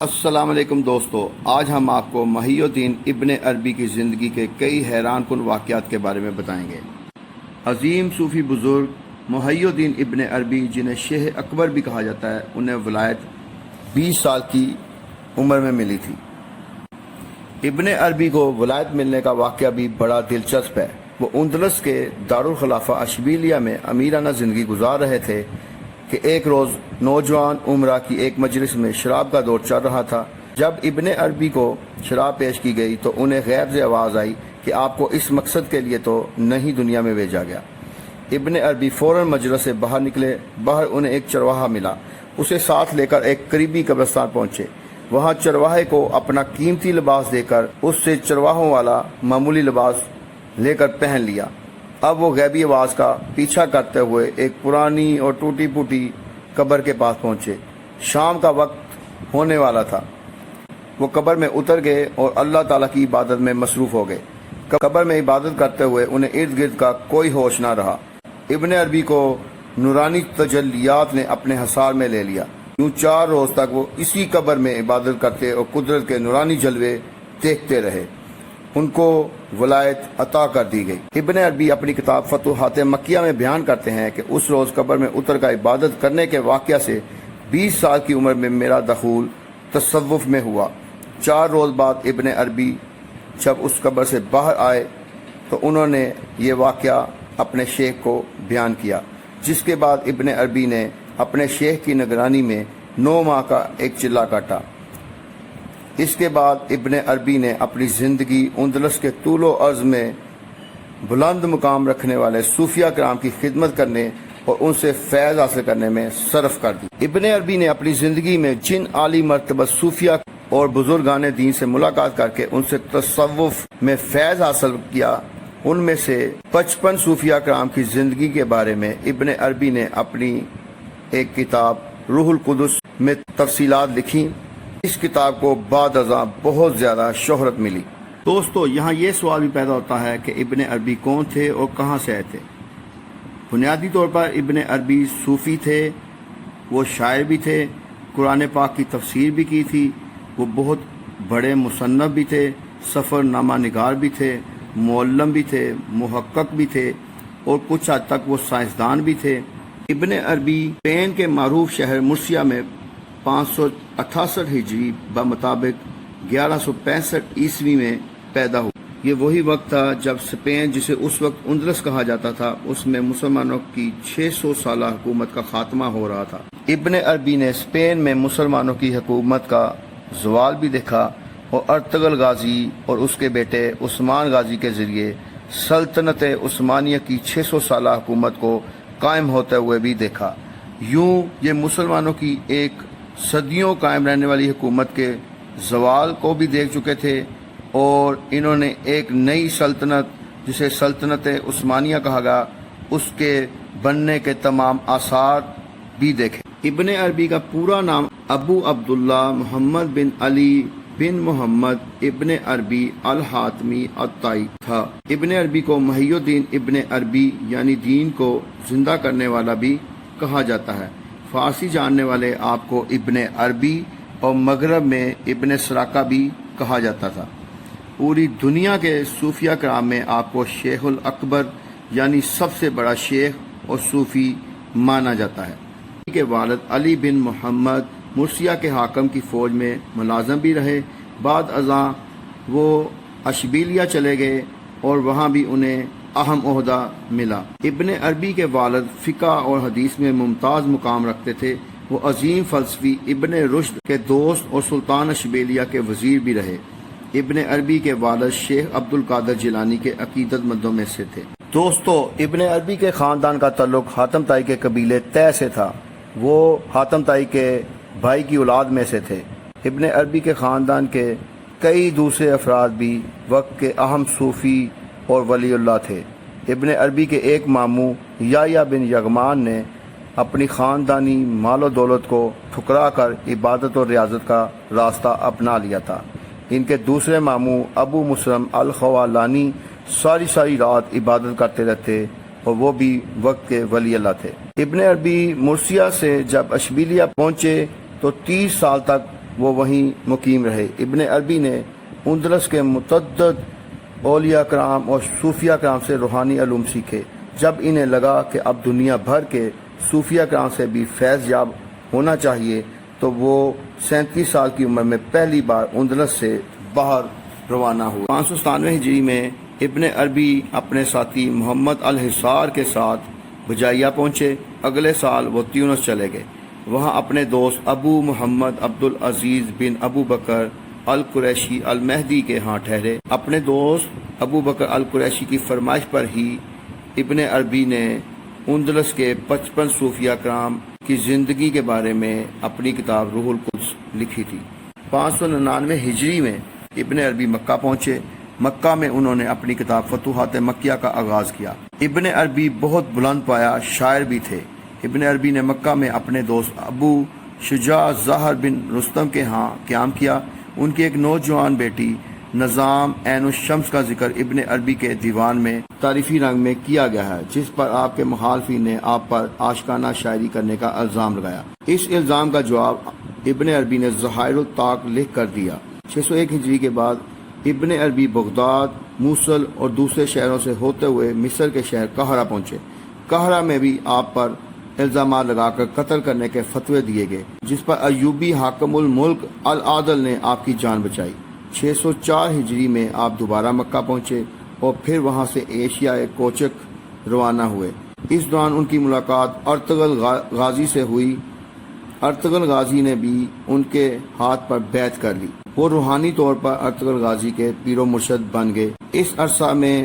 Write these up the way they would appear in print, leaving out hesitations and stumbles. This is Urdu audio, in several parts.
السلام علیکم دوستو، آج ہم آپ کو محی الدین ابن عربی کی زندگی کے کئی حیران کن واقعات کے بارے میں بتائیں گے۔ عظیم صوفی بزرگ محی الدین ابن عربی، جنہیں شیخ اکبر بھی کہا جاتا ہے، انہیں ولایت 20 سال کی عمر میں ملی تھی۔ ابن عربی کو ولایت ملنے کا واقعہ بھی بڑا دلچسپ ہے۔ وہ اندلس کے دارالخلافہ اشبیلیہ میں امیرانہ زندگی گزار رہے تھے کہ ایک روز نوجوان عمرہ کی ایک مجلس میں شراب کا دور چل رہا تھا۔ جب ابن عربی کو شراب پیش کی گئی تو انہیں غیب سے آواز آئی کہ آپ کو اس مقصد کے لیے تو نہیں دنیا میں بھیجا گیا۔ ابن عربی فوراً مجلس سے باہر نکلے۔ باہر انہیں ایک چرواہا ملا، اسے ساتھ لے کر ایک قریبی قبرستان پہنچے۔ وہاں چرواہے کو اپنا قیمتی لباس دے کر اس سے چرواہوں والا معمولی لباس لے کر پہن لیا۔ اب وہ غیبی آواز کا پیچھا کرتے ہوئے ایک پرانی اور ٹوٹی پھوٹی قبر کے پاس پہنچے۔ شام کا وقت ہونے والا تھا۔ وہ قبر میں اتر گئے اور اللہ تعالیٰ کی عبادت میں مصروف ہو گئے۔ قبر میں عبادت کرتے ہوئے انہیں ارد گرد کا کوئی ہوش نہ رہا۔ ابن عربی کو نورانی تجلیات نے اپنے حصار میں لے لیا۔ یوں 4 روز تک وہ اسی قبر میں عبادت کرتے اور قدرت کے نورانی جلوے دیکھتے رہے۔ ان کو ولایت عطا کر دی گئی۔ ابن عربی اپنی کتاب فتوحات مکیہ میں بیان کرتے ہیں کہ اس روز قبر میں اتر کر عبادت کرنے کے واقعہ سے 20 سال کی عمر میں میرا دخول تصوف میں ہوا۔ 4 روز بعد ابن عربی جب اس قبر سے باہر آئے تو انہوں نے یہ واقعہ اپنے شیخ کو بیان کیا، جس کے بعد ابن عربی نے اپنے شیخ کی نگرانی میں 9 ماہ کا ایک چلہ کاٹا۔ اس کے بعد ابن عربی نے اپنی زندگی اندلس کے طول و عرض میں بلند مقام رکھنے والے صوفیہ کرام کی خدمت کرنے اور ان سے فیض حاصل کرنے میں صرف کر دی۔ ابن عربی نے اپنی زندگی میں جن عالی مرتبہ صوفیہ اور بزرگان دین سے ملاقات کر کے ان سے تصوف میں فیض حاصل کیا، ان میں سے 55 صوفیہ کرام کی زندگی کے بارے میں ابن عربی نے اپنی ایک کتاب روح القدس میں تفصیلات لکھی۔ اس کتاب کو بعد ازاں بہت زیادہ شہرت ملی۔ دوستو، یہاں یہ سوال بھی پیدا ہوتا ہے کہ ابن عربی کون تھے اور کہاں سے آئے تھے؟ بنیادی طور پر ابن عربی صوفی تھے، وہ شاعر بھی تھے، قرآن پاک کی تفسیر بھی کی تھی، وہ بہت بڑے مصنف بھی تھے، سفر نامہ نگار بھی تھے، معلم بھی تھے، محقق بھی تھے اور کچھ حد تک وہ سائنسدان بھی تھے۔ ابن عربی اسپین کے معروف شہر مرسیہ میں 568 ہجری بمطابق 1165 عیسوی میں پیدا ہوا۔ یہ وہی وقت تھا جب اسپین، جسے اس وقت اندلس کہا جاتا تھا، اس میں مسلمانوں کی 600 سالہ حکومت کا خاتمہ ہو رہا تھا۔ ابن عربی نے اسپین میں مسلمانوں کی حکومت کا زوال بھی دیکھا اور ارطغرل غازی اور اس کے بیٹے عثمان غازی کے ذریعے سلطنت عثمانیہ کی 600 سالہ حکومت کو قائم ہوتے ہوئے بھی دیکھا۔ یوں یہ مسلمانوں کی ایک صدیوں قائم رہنے والی حکومت کے زوال کو بھی دیکھ چکے تھے اور انہوں نے ایک نئی سلطنت، جسے سلطنت عثمانیہ کہا گیا، اس کے بننے کے تمام آثار بھی دیکھے۔ ابن عربی کا پورا نام ابو عبداللہ محمد بن علی بن محمد ابن عربی الحاتمی الطائی تھا۔ ابن عربی کو محی الدین ابن عربی یعنی دین کو زندہ کرنے والا بھی کہا جاتا ہے۔ فارسی جاننے والے آپ کو ابن عربی اور مغرب میں ابن سراقہ بھی کہا جاتا تھا۔ پوری دنیا کے صوفیہ کرام میں آپ کو شیخ الاکبر یعنی سب سے بڑا شیخ اور صوفی مانا جاتا ہے۔ ان کے والد علی بن محمد مرسیہ کے حاکم کی فوج میں ملازم بھی رہے۔ بعد ازاں وہ اشبیلیہ چلے گئے اور وہاں بھی انہیں اہم عہدہ ملا۔ ابن عربی کے والد فقہ اور حدیث میں ممتاز مقام رکھتے تھے۔ وہ عظیم فلسفی ابن رشد کے دوست اور سلطان اشبیلیہ کے وزیر بھی رہے۔ ابن عربی کے والد شیخ عبد القادر جیلانی کے عقیدت مندوں میں سے تھے۔ دوستو، ابن عربی کے خاندان کا تعلق حاتم طائی کے قبیلے طے سے تھا۔ وہ حاتم طائی کے بھائی کی اولاد میں سے تھے۔ ابن عربی کے خاندان کے کئی دوسرے افراد بھی وقت کے اہم صوفی اور ولی اللہ تھے۔ ابن عربی کے ایک ماموں یحییٰ بن یغمان نے اپنی خاندانی مال و دولت کو ٹھکرا کر عبادت اور ریاضت کا راستہ اپنا لیا تھا۔ ان کے دوسرے ماموں ابو مسلم الخوالانی ساری رات عبادت کرتے رہتے اور وہ بھی وقت کے ولی اللہ تھے۔ ابن عربی مرسیہ سے جب اشبیلیہ پہنچے تو 30 سال تک وہ وہیں مقیم رہے۔ ابن عربی نے اندلس کے متعدد اولیاء کرام اور صوفیہ کرام سے روحانی علوم سیکھے۔ جب انہیں لگا کہ اب دنیا بھر کے صوفیہ کرام سے بھی فیض یاب ہونا چاہیے تو وہ 37 سال کی عمر میں پہلی بار اندلس سے باہر روانہ ہوئے۔ 597 ہجری میں ابن عربی اپنے ساتھی محمد الحصار کے ساتھ بجائیہ پہنچے۔ اگلے سال وہ تیونس چلے گئے۔ وہاں اپنے دوست ابو محمد عبدالعزیز بن ابو بکر القریشی المہدی کے ہاں ٹھہرے۔ اپنے دوست ابو بکر القریشی کی فرمائش پر ہی ابن عربی نے اندلس کے 55 صوفیہ کرام کی زندگی کے بارے میں اپنی کتاب روح القدس لکھی تھی۔ 599 ہجری میں ابن عربی مکہ پہنچے۔ مکہ میں انہوں نے اپنی کتاب فتوحات مکیہ کا آغاز کیا۔ ابن عربی بہت بلند پایا شاعر بھی تھے۔ ابن عربی نے مکہ میں اپنے دوست ابو شجاع ظاہر بن رستم کے ہاں قیام کیا۔ ان کی ایک نوجوان بیٹی نظام عین الشمس کا ذکر ابن عربی کے دیوان میں تعریفی رنگ میں کیا گیا ہے، جس پر آپ کے مخالفین نے آپ پر عاشقانہ شاعری کرنے کا الزام لگایا۔ اس الزام کا جواب ابن عربی نے ظہائر الطاق لکھ کر دیا۔ 601 ہجری کے بعد ابن عربی بغداد، موصل اور دوسرے شہروں سے ہوتے ہوئے مصر کے شہر قاہرہ پہنچے۔ قاہرہ میں بھی آپ پر الزامات لگا کر قتل کرنے کے فتوے دیے گئے، جس پر ایوبی حاکم الملک العادل نے آپ کی جان بچائی۔ 604 ہجری میں آپ دوبارہ مکہ پہنچے اور پھر وہاں سے ایشیا کوچک روانہ ہوئے۔ اس دوران ان کی ملاقات ارطغرل غازی سے ہوئی۔ ارطغرل غازی نے بھی ان کے ہاتھ پر بیعت کر لی۔ وہ روحانی طور پر ارطغرل غازی کے پیر و مرشد بن گئے۔ اس عرصہ میں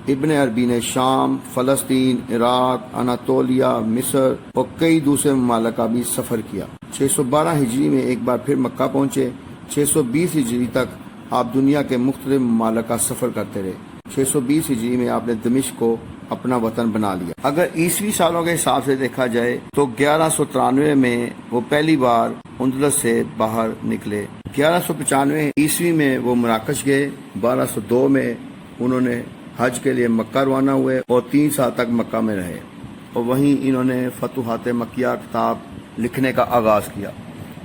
ابن عربی نے شام، فلسطین، عراق، اناطولیہ، مصر اور کئی دوسرے ممالک کا بھی سفر کیا۔ 612 ہجری میں ایک بار پھر مکہ پہنچے۔ 620 ہجری تک آپ دنیا کے مختلف ممالک کا سفر کرتے رہے۔ 620 ہجری میں آپ نے دمشق کو اپنا وطن بنا لیا۔ اگر عیسوی سالوں کے حساب سے دیکھا جائے تو 1193 میں وہ پہلی بار اندلس سے باہر نکلے۔ 1195 عیسوی میں وہ مراکش گئے۔ 1202 میں انہوں نے حج کے لیے مکہ روانہ ہوئے اور 3 سال تک مکہ میں رہے اور وہیں انہوں نے فتوحات مکیہ کتاب لکھنے کا آغاز کیا۔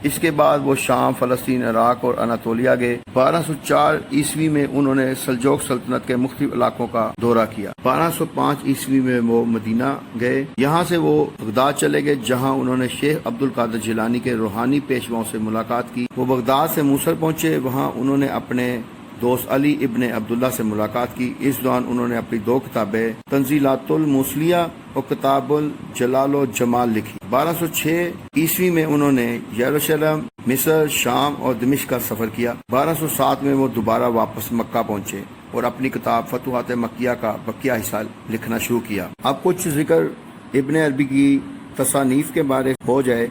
اس کے بعد وہ شام، فلسطین، عراق اور اناطولیہ گئے۔ 1204 عیسوی میں انہوں نے سلجوق سلطنت کے مختلف علاقوں کا دورہ کیا۔ 1205 عیسوی میں وہ مدینہ گئے۔ یہاں سے وہ بغداد چلے گئے، جہاں انہوں نے شیخ عبد القادر جیلانی کے روحانی پیشواؤں سے ملاقات کی۔ وہ بغداد سے موصل پہنچے۔ وہاں انہوں نے اپنے دوست علی ابن عبداللہ سے ملاقات کی۔ اس دوران انہوں نے اپنی 2 کتابیں تنزیلات الموصلیہ اور کتاب الجلال و جمال لکھی۔ 1206 عیسوی میں انہوں نے یروشلم، مصر، شام اور دمشق کا سفر کیا۔ 1207 میں وہ دوبارہ واپس مکہ پہنچے اور اپنی کتاب فتوحات مکیہ کا بقیہ حصہ لکھنا شروع کیا۔ اب کچھ ذکر ابن عربی کی تصانیف کے بارے ہو جائے۔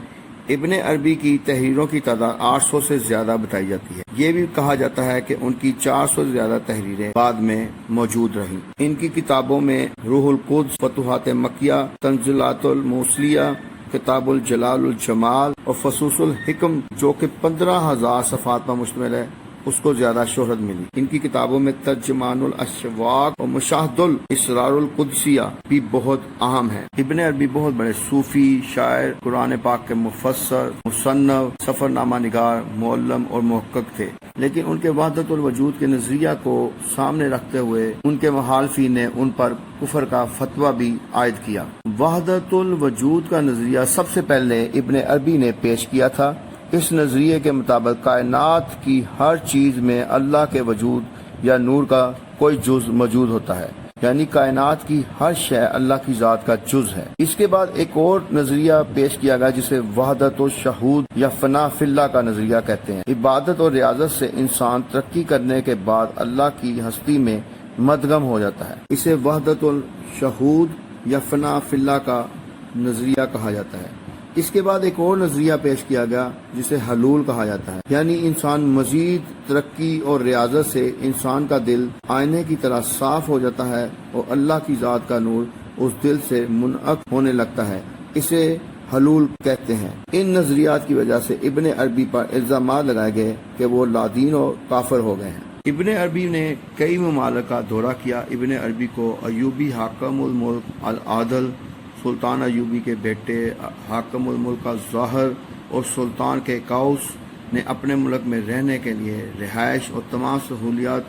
ابن عربی کی تحریروں کی تعداد 800 سے زیادہ بتائی جاتی ہے۔ یہ بھی کہا جاتا ہے کہ ان کی 400 سے زیادہ تحریریں بعد میں موجود رہیں۔ ان کی کتابوں میں روح القدس، فتوحات مکیہ، تنزیلات الموصلیہ، کتاب الجلال الجمال اور فصوص الحکم، جو کہ 15,000 صفحات پر مشتمل ہے، اس کو زیادہ شہرت ملی۔ ان کی کتابوں میں ترجمان الاشواق اور مشاہد الاسرار القدسیہ بھی بہت اہم ہے۔ ابن عربی بہت بڑے صوفی، شاعر، قرآن پاک کے مفسر، مصنف، سفر نامہ نگار، معلم اور محقق تھے، لیکن ان کے وحدت الوجود کے نظریہ کو سامنے رکھتے ہوئے ان کے مخالفین نے ان پر کفر کا فتویٰ بھی عائد کیا۔ وحدت الوجود کا نظریہ سب سے پہلے ابن عربی نے پیش کیا تھا۔ اس نظریے کے مطابق کائنات کی ہر چیز میں اللہ کے وجود یا نور کا کوئی جز موجود ہوتا ہے، یعنی کائنات کی ہر شے اللہ کی ذات کا جز ہے۔ اس کے بعد ایک اور نظریہ پیش کیا گیا جسے وحدت الشہود یا فنا فی اللہ کا نظریہ کہتے ہیں۔ عبادت اور ریاضت سے انسان ترقی کرنے کے بعد اللہ کی ہستی میں مدغم ہو جاتا ہے۔ اسے وحدت الشہود یا فنا فی اللہ کا نظریہ کہا جاتا ہے۔ اس کے بعد ایک اور نظریہ پیش کیا گیا جسے حلول کہا جاتا ہے، یعنی انسان مزید ترقی اور ریاضت سے انسان کا دل آئینے کی طرح صاف ہو جاتا ہے اور اللہ کی ذات کا نور اس دل سے منعکس ہونے لگتا ہے۔ اسے حلول کہتے ہیں۔ ان نظریات کی وجہ سے ابن عربی پر الزامات لگائے گئے کہ وہ لادین اور کافر ہو گئے ہیں۔ ابن عربی نے کئی ممالک کا دورہ کیا۔ ابن عربی کو ایوبی حاکم الملک العادل، سلطان ایوبی کے بیٹے حاکم الملک ظاہر اور سلطان کے قوس نے اپنے ملک میں رہنے کے لیے رہائش اور تمام سہولیات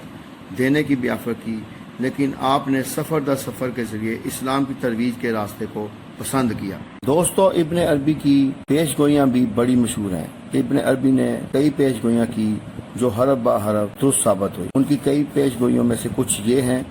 دینے کی بھی آفر کی، لیکن آپ نے سفر در سفر کے ذریعے اسلام کی ترویج کے راستے کو پسند کیا۔ دوستو، ابن عربی کی پیش گوئیاں بھی بڑی مشہور ہیں۔ ابن عربی نے کئی پیش گوئیاں کی جو حرف با حرف درست ثابت ہوئی۔ ان کی کئی پیش گوئیوں میں سے کچھ یہ ہیں۔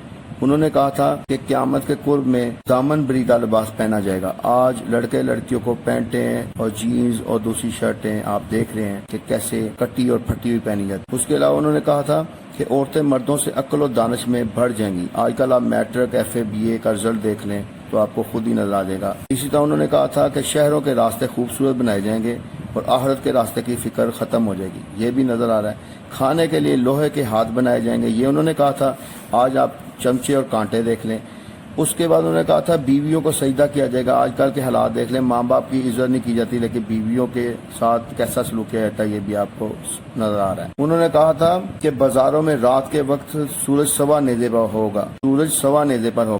انہوں نے کہا تھا کہ قیامت کے قرب میں دامن بریدہ لباس پہنا جائے گا۔ آج لڑکے لڑکیوں کو پینٹیں اور جینز اور دوسری شرٹیں آپ دیکھ رہے ہیں کہ کیسے کٹی اور پھٹی ہوئی پہنی جاتی۔ اس کے علاوہ انہوں نے کہا تھا کہ عورتیں مردوں سے عقل و دانش میں بڑھ جائیں گی۔ آج کل آپ میٹرک FA BA کا رزلٹ دیکھ لیں تو آپ کو خود ہی نظر آ جائے گا۔ اسی طرح انہوں نے کہا تھا کہ شہروں کے راستے خوبصورت بنائے جائیں گے اور آخرت کے راستے کی فکر ختم ہو جائے گی۔ یہ بھی نظر آ رہا ہے۔ کھانے کے لیے لوہے کے ہاتھ بنائے جائیں گے، یہ انہوں نے کہا تھا۔ آج آپ چمچے اور کانٹے دیکھ لیں۔ اس کے بعد انہوں نے کہا تھا بیویوں کو سجدہ کیا جائے گا۔ آج کل کے حالات دیکھ لیں، ماں باپ کی عزت نہیں کی جاتی، لیکن بیویوں کے ساتھ کیسا سلوک کیا جاتا ہے یہ بھی آپ کو نظر آ رہا ہے۔ انہوں نے کہا تھا کہ بازاروں میں رات کے وقت سورج سوا نیزے پر ہوگا، سورج سوا نیزے پر ہوگا۔